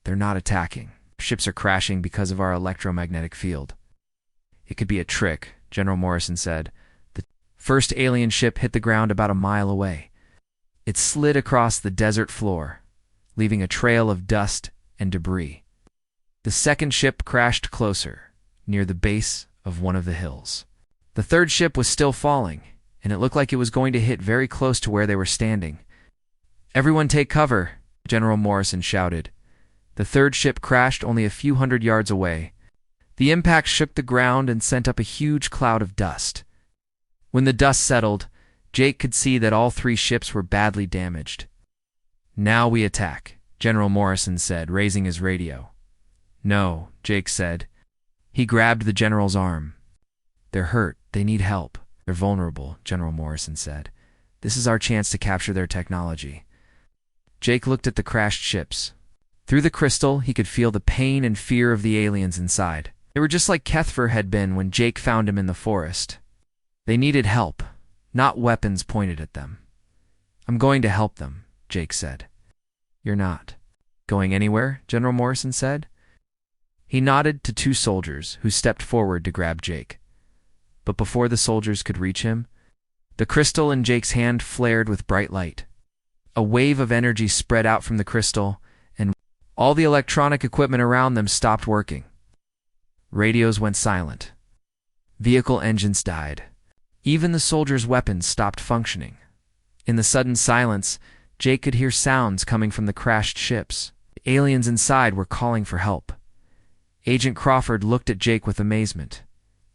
"They're not attacking. Ships are crashing because of our electromagnetic field." "It could be a trick," General Morrison said. The first alien ship hit the ground about a mile away. It slid across the desert floor, leaving a trail of dust and debris. The second ship crashed closer, near the base of one of the hills. The third ship was still falling, and it looked like it was going to hit very close to where they were standing. "Everyone take cover," General Morrison shouted. The third ship crashed only a few hundred yards away. The impact shook the ground and sent up a huge cloud of dust. When the dust settled, Jake could see that all three ships were badly damaged. "Now we attack," General Morrison said, raising his radio. "No," Jake said. He grabbed the general's arm. "They're hurt. They need help. They're vulnerable," General Morrison said. "This is our chance to capture their technology." Jake looked at the crashed ships. Through the crystal, he could feel the pain and fear of the aliens inside. They were just like Kefir had been when Jake found him in the forest. They needed help, not weapons pointed at them. "I'm going to help them," Jake said. "You're not going anywhere," General Morrison said. He nodded to two soldiers who stepped forward to grab Jake. But before the soldiers could reach him, the crystal in Jake's hand flared with bright light. A wave of energy spread out from the crystal, and all the electronic equipment around them stopped working. Radios went silent. Vehicle engines died. Even the soldiers' weapons stopped functioning. In the sudden silence, Jake could hear sounds coming from the crashed ships. The aliens inside were calling for help. Agent Crawford looked at Jake with amazement.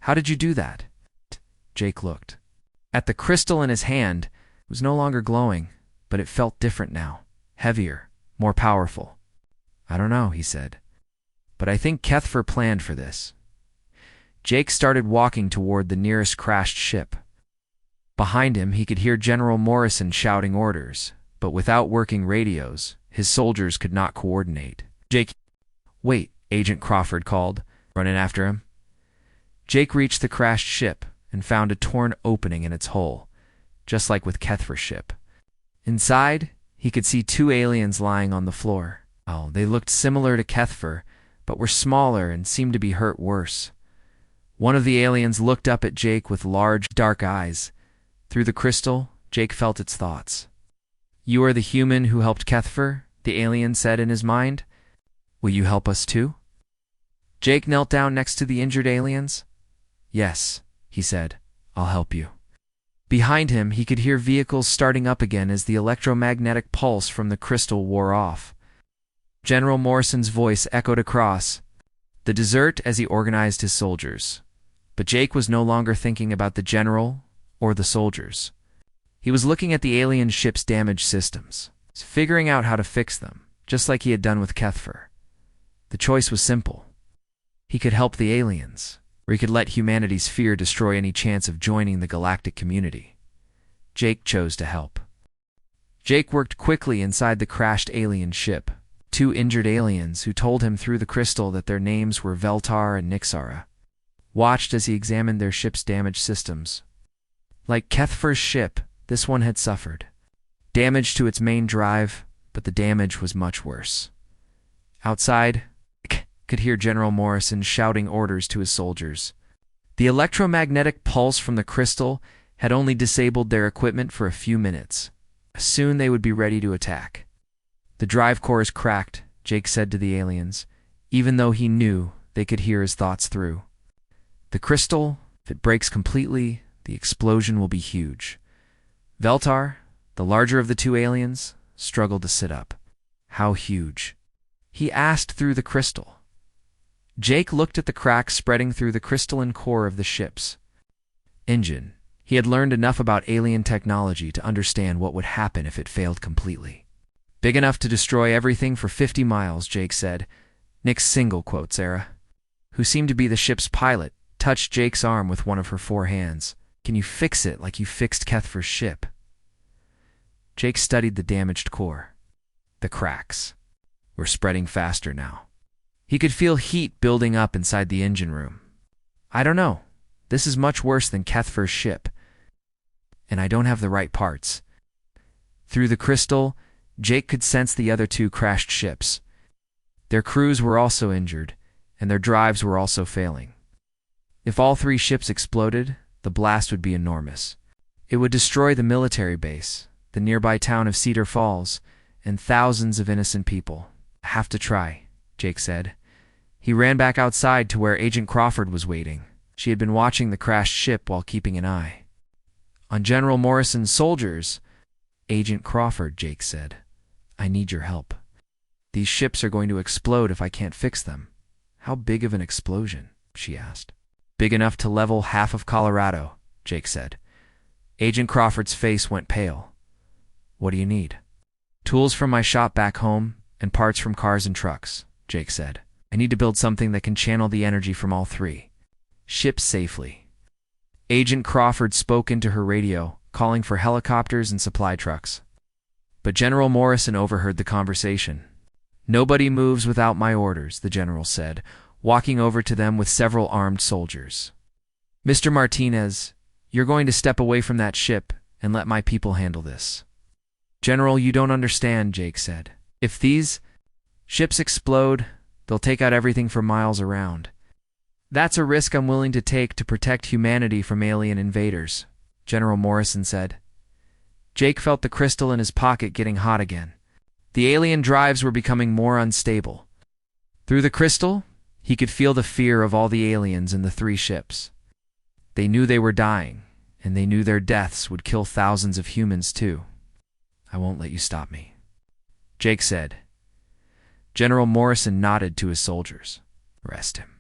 "How did you do that?" Jake looked. At the crystal in his hand, it was no longer glowing, but it felt different now, heavier, more powerful. "I don't know," he said. "But I think Kefir planned for this." Jake started walking toward the nearest crashed ship. Behind him, he could hear General Morrison shouting orders, but without working radios, his soldiers could not coordinate. "Jake, wait," Agent Crawford called, running after him. Jake reached the crashed ship and found a torn opening in its hull, just like with Kefir's ship. Inside, he could see two aliens lying on the floor. Oh, they looked similar to Kefir, but were smaller and seemed to be hurt worse. One of the aliens looked up at Jake with large, dark eyes. Through the crystal, Jake felt its thoughts. "You are the human who helped Kefir," the alien said in his mind. "Will you help us too?" Jake knelt down next to the injured aliens. "Yes," he said, "I'll help you." Behind him, he could hear vehicles starting up again as the electromagnetic pulse from the crystal wore off. General Morrison's voice echoed across the desert as he organized his soldiers. But Jake was no longer thinking about the general or the soldiers. He was looking at the alien ship's damaged systems, figuring out how to fix them, just like he had done with Kefir. The choice was simple. He could help the aliens, or he could let humanity's fear destroy any chance of joining the galactic community. Jake chose to help. Jake worked quickly inside the crashed alien ship. Two injured aliens, who told him through the crystal that their names were Veltar and Nixara, watched as he examined their ship's damaged systems. Like Kefir's ship, this one had suffered damage to its main drive, but the damage was much worse. Outside, could hear General Morrison shouting orders to his soldiers. The electromagnetic pulse from the crystal had only disabled their equipment for a few minutes. Soon they would be ready to attack. "The drive cores cracked," Jake said to the aliens. even though he knew they could hear his thoughts through. The crystal, if it breaks completely, the explosion will be huge. Veltar, the larger of the two aliens, struggled to sit up. How huge? He asked through the crystal. Jake looked at the cracks spreading through the crystalline core of the ship's engine. He had learned enough about alien technology to understand what would happen if it failed completely. Big enough to destroy everything for 50 miles, Jake said. Nick's single quote, Sarah, who seemed to be the ship's pilot, touched Jake's arm with one of her 4 hands. Can you fix it like you fixed Kefir's ship? Jake studied the damaged core. The cracks were spreading faster now. He could feel heat building up inside the engine room. I don't know. This is much worse than Kefir's ship. And I don't have the right parts. Through the crystal, Jake could sense the other 2 crashed ships. Their crews were also injured, and their drives were also failing. If all 3 ships exploded, the blast would be enormous. It would destroy the military base, the nearby town of Cedar Falls, and thousands of innocent people. Have to try, Jake said. He ran back outside to where Agent Crawford was waiting. She had been watching the crashed ship while keeping an eye on General Morrison's soldiers. Agent Crawford, Jake said, I need your help. These ships are going to explode if I can't fix them. How big of an explosion? She asked. Big enough to level half of Colorado, Jake said. Agent Crawford's face went pale. What do you need? Tools from my shop back home and parts from cars and trucks, Jake said. I need to build something that can channel the energy from all 3 ships safely. Agent Crawford spoke into her radio, calling for helicopters and supply trucks. But General Morrison overheard the conversation. Nobody moves without my orders, the general said, walking over to them with several armed soldiers. Mr. Martinez, you're going to step away from that ship and let my people handle this. General, you don't understand, Jake said. If these ships explode, they'll take out everything for miles around. That's a risk I'm willing to take to protect humanity from alien invaders, General Morrison said. Jake felt the crystal in his pocket getting hot again. The alien drives were becoming more unstable. Through the crystal, he could feel the fear of all the aliens in the 3 ships. They knew they were dying, and they knew their deaths would kill thousands of humans too. I won't let you stop me, Jake said. General Morrison nodded to his soldiers. Arrest him.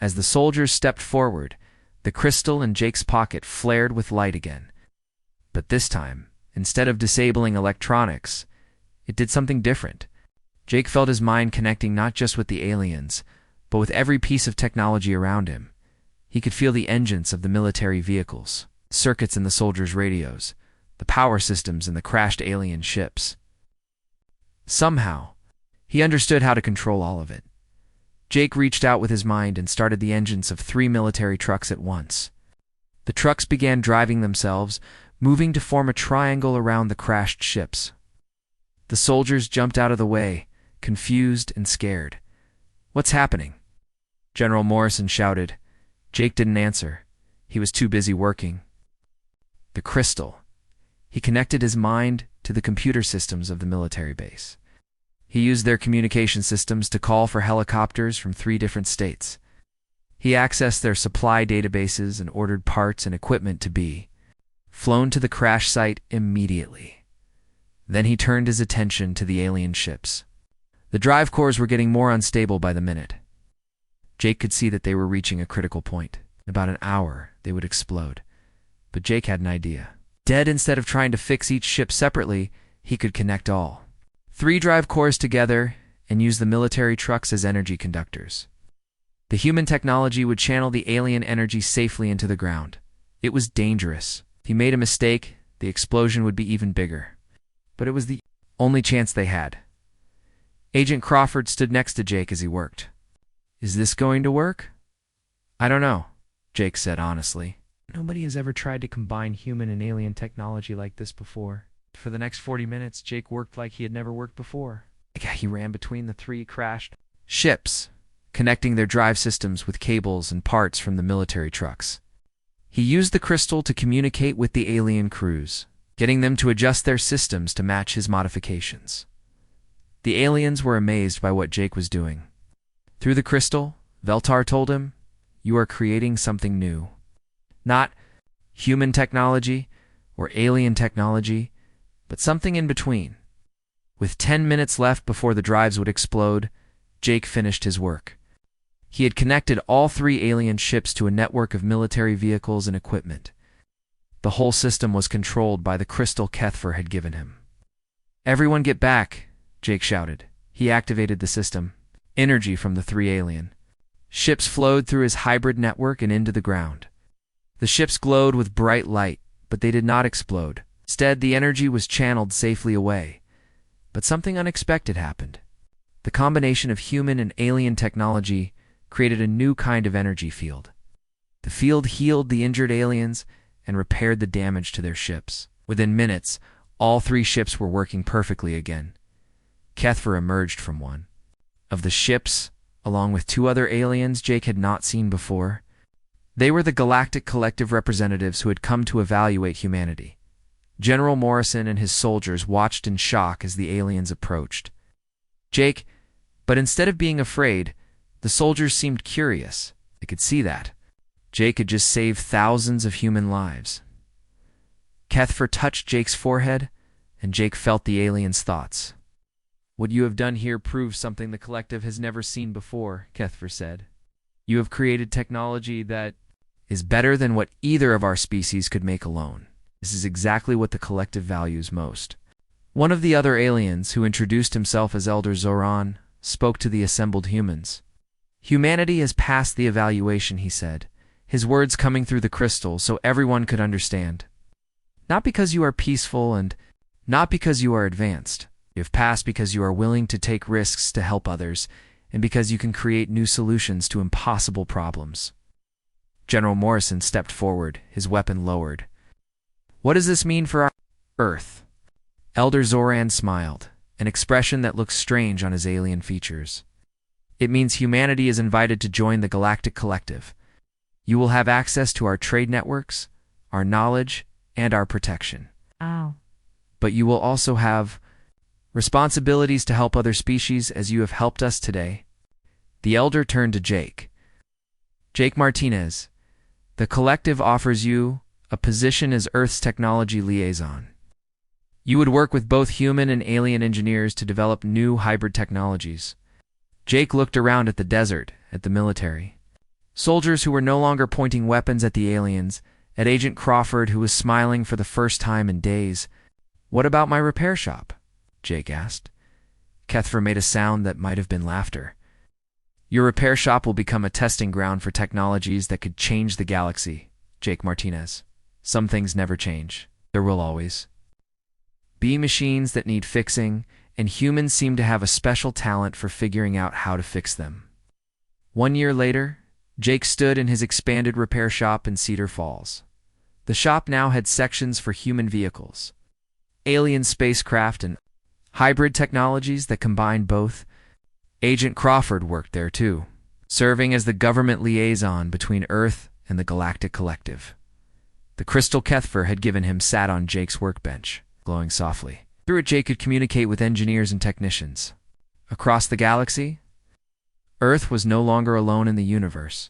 As the soldiers stepped forward, the crystal in Jake's pocket flared with light again. But this time, instead of disabling electronics, it did something different. Jake felt his mind connecting not just with the aliens, but with every piece of technology around him. He could feel the engines of the military vehicles, circuits in the soldiers' radios, the power systems in the crashed alien ships. Somehow, he understood how to control all of it. Jake reached out with his mind and started the engines of 3 military trucks at once. The trucks began driving themselves, moving to form a triangle around the crashed ships. The soldiers jumped out of the way, confused and scared. What's happening? General Morrison shouted. Jake didn't answer. He was too busy working. The crystal. He connected his mind to the computer systems of the military base. He used their communication systems to call for helicopters from 3 different states. He accessed their supply databases and ordered parts and equipment to be flown to the crash site immediately. Then he turned his attention to the alien ships. The drive cores were getting more unstable by the minute. Jake could see that they were reaching a critical point. In about an hour, they would explode. But Jake had an idea. Instead of trying to fix each ship separately, he could connect all 3 drive cores together and use the military trucks as energy conductors. The human technology would channel the alien energy safely into the ground. It was dangerous. If he made a mistake, the explosion would be even bigger. But it was the only chance they had. Agent Crawford stood next to Jake as he worked. Is this going to work? I don't know, Jake said honestly. Nobody has ever tried to combine human and alien technology like this before. For the next 40 minutes, Jake worked like he had never worked before. He ran between the 3 crashed ships, connecting their drive systems with cables and parts from the military trucks. He used the crystal to communicate with the alien crews, getting them to adjust their systems to match his modifications. The aliens were amazed by what Jake was doing. Through the crystal, Veltar told him, "You are creating something new. Not human technology or alien technology, but something in between." With 10 minutes left before the drives would explode, Jake finished his work. He had connected all 3 alien ships to a network of military vehicles and equipment. The whole system was controlled by the crystal Kefir had given him. "Everyone get back," Jake shouted. He activated the system. Energy from the 3 alien ships flowed through his hybrid network and into the ground. The ships glowed with bright light, but they did not explode. Instead, the energy was channeled safely away. But something unexpected happened. The combination of human and alien technology created a new kind of energy field. The field healed the injured aliens and repaired the damage to their ships. Within minutes, all 3 ships were working perfectly again. Kefir emerged from one of the ships, along with 2 other aliens Jake had not seen before. They were the Galactic collective representatives who had come to evaluate humanity. General Morrison and his soldiers watched in shock as the aliens approached. But instead of being afraid, the soldiers seemed curious. They could see that Jake had just saved thousands of human lives. Kefir touched Jake's forehead, and Jake felt the aliens' thoughts. "What you have done here proves something the collective has never seen before," Kefir said. "You have created technology that is better than what either of our species could make alone. This is exactly what the collective values most." One of the other aliens, who introduced himself as Elder Zoran, spoke to the assembled humans. "Humanity has passed the evaluation," he said, his words coming through the crystal so everyone could understand. "Not because you are peaceful and not because you are advanced. You have passed because you are willing to take risks to help others and because you can create new solutions to impossible problems." General Morrison stepped forward, his weapon lowered. "What does this mean for our Earth?" Elder Zoran smiled, an expression that looked strange on his alien features. "It means humanity is invited to join the Galactic Collective. You will have access to our trade networks, our knowledge, and our protection. Oh. But you will also have responsibilities to help other species as you have helped us today." The Elder turned to Jake. "Jake Martinez, the Collective offers you a position as Earth's technology liaison. You would work with both human and alien engineers to develop new hybrid technologies." Jake looked around at the desert, at the military. Soldiers who were no longer pointing weapons at the aliens, at Agent Crawford, who was smiling for the first time in days. "What about my repair shop?" Jake asked. Kefir made a sound that might have been laughter. "Your repair shop will become a testing ground for technologies that could change the galaxy, Jake Martinez. Some things never change. There will always be machines that need fixing, and humans seem to have a special talent for figuring out how to fix them." 1 year later, Jake stood in his expanded repair shop in Cedar Falls. The shop now had sections for human vehicles, alien spacecraft, and hybrid technologies that combined both. Agent Crawford worked there too, serving as the government liaison between Earth and the Galactic Collective. The crystal Kefir had given him sat on Jake's workbench, glowing softly. Through it, Jake could communicate with engineers and technicians. Across the galaxy, Earth was no longer alone in the universe.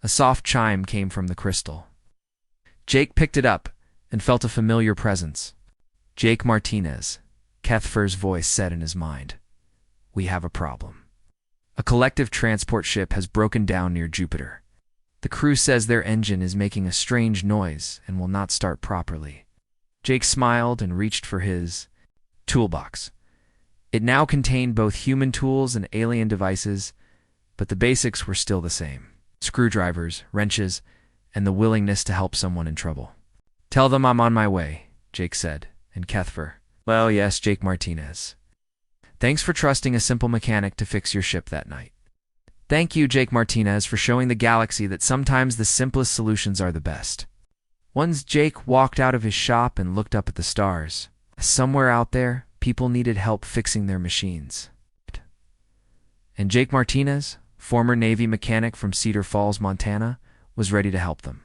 A soft chime came from the crystal. Jake picked it up and felt a familiar presence. "Jake Martinez," Kefir's voice said in his mind. "We have a problem. A collective transport ship has broken down near Jupiter. The crew says their engine is making a strange noise and will not start properly." Jake smiled and reached for his toolbox. It now contained both human tools and alien devices, but the basics were still the same: screwdrivers, wrenches, and the willingness to help someone in trouble. "Tell them I'm on my way," Jake said, and Kefir, "Well, yes, Jake Martinez. Thanks for trusting a simple mechanic to fix your ship that night." "Thank you, Jake Martinez, for showing the galaxy that sometimes the simplest solutions are the best." Once Jake walked out of his shop and looked up at the stars. Somewhere out there, people needed help fixing their machines. And Jake Martinez, former Navy mechanic from Cedar Falls, Montana, was ready to help them.